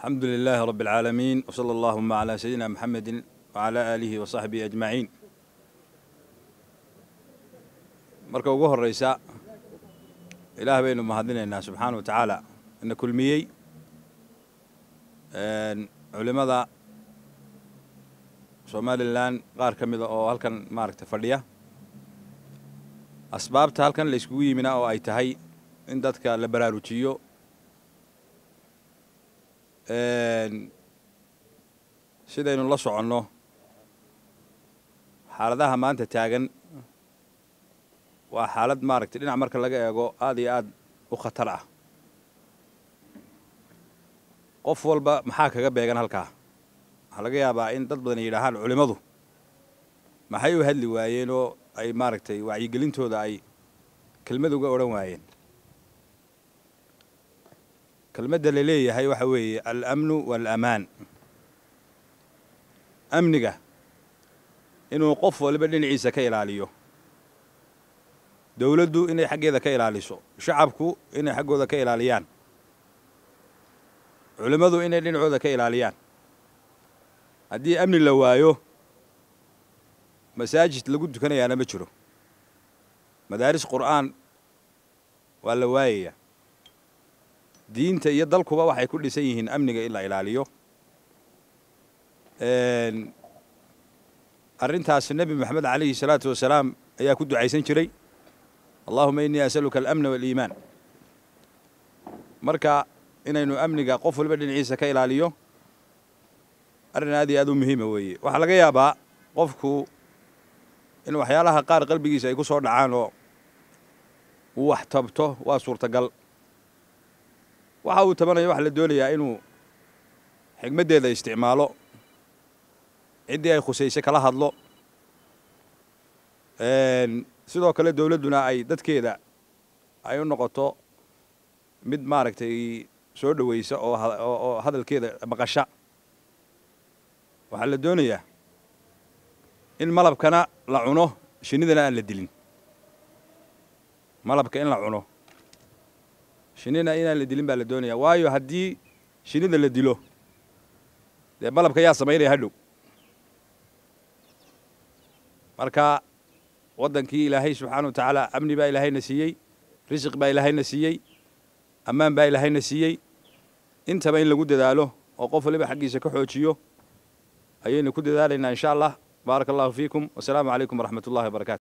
الحمد لله رب العالمين وصلى اللهم على سيدنا محمد وعلى آله وصحبه أجمعين. marka ugu horeysa ilaah baynu mahadinaynaa subxaanahu wa tacaala ina kulmiyey culimada Somaliland qaar ka mid ah oo halkan maaragtay fadhiya asbaabta halkan la iskugu yimina oo ay tahay in dadka la baraarujiyo sidaynu la soconno xaaladaha maanta taagan waa xaalad maaragtay dhinac marka laga eego aad iyo aad u khatar ah. qof walba maxaa kaga beegan halkaa waxaa laga yaabaa in dad badan yidhaahaan culimadu maxay u hadli waayeen oo ay maaragtay wacyigelintooda ay kelmad uga odhan waayeen. kelmadda la leeyahay waxa weeye al-amnu wal-amaan. amniga inuu qof walba dhinaciisa ka ilaaliyo, dawladdu inay xaggeeda ka ilaaliso, shacabku inay xaggooda ka ilaaliyaan, culimadu inay dhinacooda ka ilaaliyaan. haddii amni la waayo masaajid lagu tukanayaana ma jiro, madaaris qur'aan waa la waayaya. diinta iyo dalkuba waxay ku dhisan yihiin amniga in la ilaaliyo. arrintaas nabi maxamed calayhi salaatu wasalaam ayaa ku ducaysan jiray, allahuma innii asaluka alamna waaliimaan. marka inaynu amniga qof walba dhinaciisa ka ilaaliyo arrin aad iyo aad u muhiima weeye. waxaa laga yaabaa qofku in waxyaalaha qaar qalbigiisa ay ku soo dhacaan oo uu wax tabto, waa suurtagal. waxa uu tabanayo waxa la doonayaa inuu xigmaddeeda isticmaalo, ciddii ay khusayse kala hadlo, sidoo kale dawladduna ay dadkeeda ay u noqoto mid maaragtay soo dhowaysa oo hadalkeeda maqasha. waxaa la doonayaa in malabkana la cuno, shinnidana aan la dilin. malabka in la cuno, shinnina inaan la dilin baa la doonayaa, waayo haddii shinnida la dilo dee malabka yaa samaynaya hadhow. marka waddankii ilaahay subxaana wa tacaala amni baa ilaahayna siiyey, risiq baa ilaahayna siiyey, ammaan baa ilaahayna siiyey. intaba in lagu dadaalo oo qof waliba xaggiisa ka xoojiyo ayaynu ku dadaalaynaa insha allah. baaraka allahu fiikum, wasalaamu calaykum waraxmat ullahi wabarakatu.